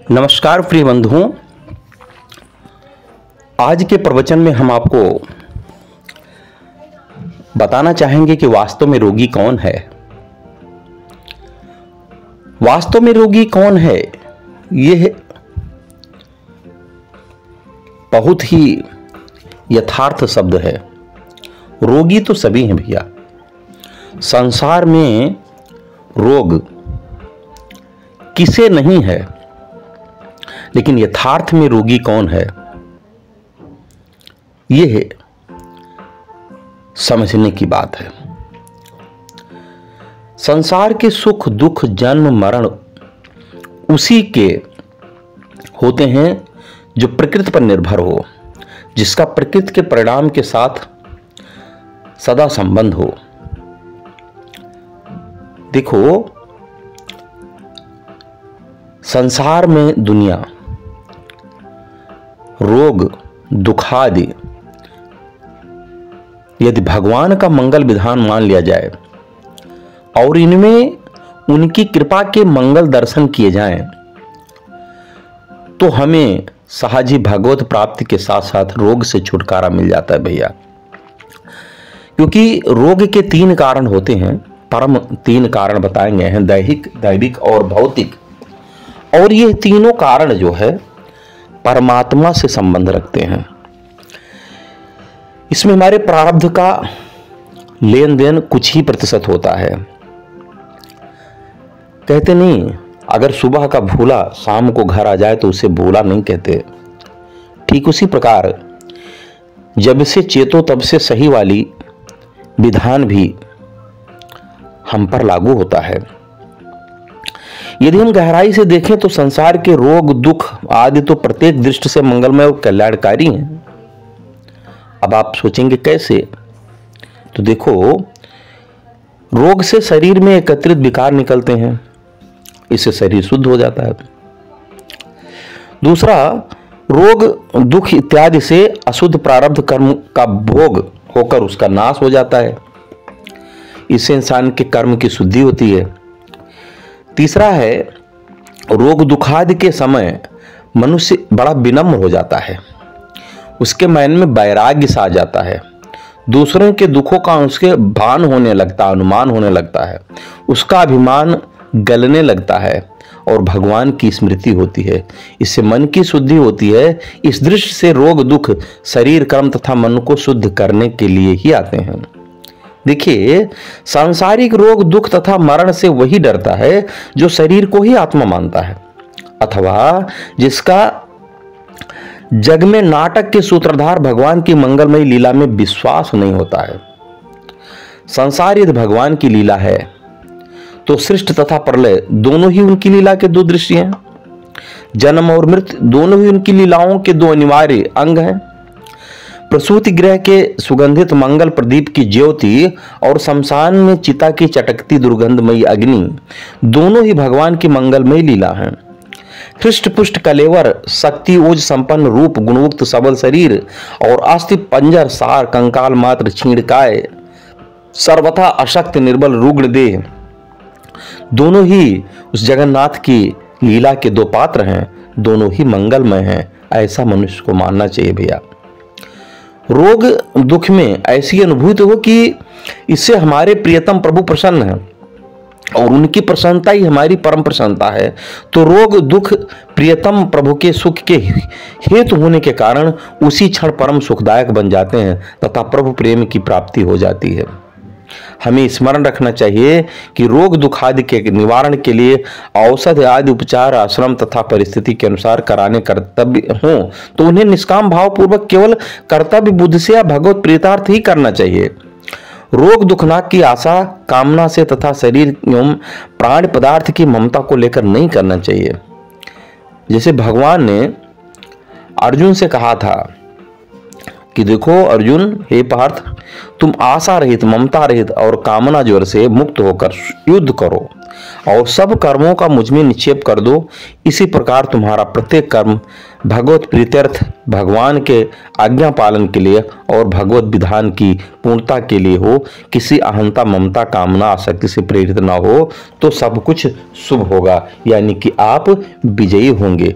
नमस्कार प्रिय बंधुओं, आज के प्रवचन में हम आपको बताना चाहेंगे कि वास्तव में रोगी कौन है। वास्तव में रोगी कौन है, यह बहुत ही यथार्थ शब्द है। रोगी तो सभी हैं भैया। संसार में रोग किसे नहीं है, लेकिन यथार्थ में रोगी कौन है, यह समझने की बात है। संसार के सुख दुख जन्म मरण उसी के होते हैं जो प्रकृति पर निर्भर हो, जिसका प्रकृति के परिणाम के साथ सदा संबंध हो। देखो, संसार में दुनिया रोग दुखादि यदि भगवान का मंगल विधान मान लिया जाए और इनमें उनकी कृपा के मंगल दर्शन किए जाएं, तो हमें सहज ही भगवत प्राप्ति के साथ साथ रोग से छुटकारा मिल जाता है भैया। क्योंकि रोग के तीन कारण होते हैं, परम तीन कारण बताए गए हैं, दैहिक दैविक और भौतिक। और ये तीनों कारण जो है परमात्मा से संबंध रखते हैं। इसमें हमारे प्रारब्ध का लेन देन कुछ ही प्रतिशत होता है। कहते नहीं, अगर सुबह का भूला शाम को घर आ जाए तो उसे भूला नहीं कहते। ठीक उसी प्रकार जब से चेतो तब से सही वाली विधान भी हम पर लागू होता है। यदि हम गहराई से देखें तो संसार के रोग दुख आदि तो प्रत्येक दृष्टि से मंगलमय और कल्याणकारी हैं। अब आप सोचेंगे कैसे? तो देखो, रोग से शरीर में एकत्रित विकार निकलते हैं, इससे शरीर शुद्ध हो जाता है। दूसरा, रोग दुख इत्यादि से अशुद्ध प्रारब्ध कर्म का भोग होकर उसका नाश हो जाता है, इससे इंसान के कर्म की शुद्धि होती है। तीसरा है, रोग दुखादि के समय मनुष्य बड़ा विनम्र हो जाता है, उसके मन में वैराग्य सा आ जाता है, दूसरों के दुखों का उसके भान होने लगता, अनुमान होने लगता है, उसका अभिमान गलने लगता है और भगवान की स्मृति होती है, इससे मन की शुद्धि होती है। इस दृष्टि से रोग दुख शरीर कर्म तथा मन को शुद्ध करने के लिए ही आते हैं। देखिए, सांसारिक रोग दुख तथा मरण से वही डरता है जो शरीर को ही आत्मा मानता है, अथवा जिसका जग में नाटक के सूत्रधार भगवान की मंगलमयी लीला में विश्वास नहीं होता है। संसार यदि भगवान की लीला है तो सृष्टि तथा प्रलय दोनों ही उनकी लीला के दो दृश्य हैं। जन्म और मृत्यु दोनों ही उनकी लीलाओं के दो अनिवार्य अंग हैं। प्रसूति गृह के सुगंधित मंगल प्रदीप की ज्योति और शमशान में चिता की चटकती दुर्गंधमयी अग्नि दोनों ही भगवान की मंगलमयी लीला हैं। हृष्ट पुष्ट कलेवर शक्ति ओज संपन्न रूप गुणयुक्त सबल शरीर और अस्थि पंजर सार कंकाल मात्र छीणकाय सर्वथा अशक्त निर्बल रुग्ण देह दोनों ही उस जगन्नाथ की लीला के दो पात्र हैं, दोनों ही मंगलमय हैं। ऐसा मनुष्य को मानना चाहिए भैया। रोग दुख में ऐसी अनुभूति हो कि इससे हमारे प्रियतम प्रभु प्रसन्न हैं और उनकी प्रसन्नता ही हमारी परम प्रसन्नता है, तो रोग दुख प्रियतम प्रभु के सुख के हेतु होने के कारण उसी क्षण परम सुखदायक बन जाते हैं तथा प्रभु प्रेम की प्राप्ति हो जाती है। हमें स्मरण रखना चाहिए कि रोग दुख आदि के निवारण के लिए औषध आदि उपचार आश्रम तथा परिस्थिति के अनुसार कराने कर्तव्य हों तो उन्हें निष्काम भाव पूर्वक केवल कर्तव्य बुद्धि से या भगवत प्रीतार्थ ही करना चाहिए। रोग दुखनाक की आशा कामना से तथा शरीर एवं प्राण पदार्थ की ममता को लेकर नहीं करना चाहिए। जैसे भगवान ने अर्जुन से कहा था कि देखो अर्जुन, हे पार्थ, तुम आशा रहित ममता रहित और कामना ज्वर से मुक्त होकर युद्ध करो और सब कर्मों का मुझ में निक्षेप कर दो। इसी प्रकार तुम्हारा प्रत्येक कर्म भगवत प्रीत्यर्थ, भगवान के आज्ञा पालन के लिए और भगवत विधान की पूर्णता के लिए हो। किसी अहंता, ममता, कामना, आसक्ति से प्रेरित ना हो तो सब कुछ शुभ होगा, यानी कि आप विजयी होंगे।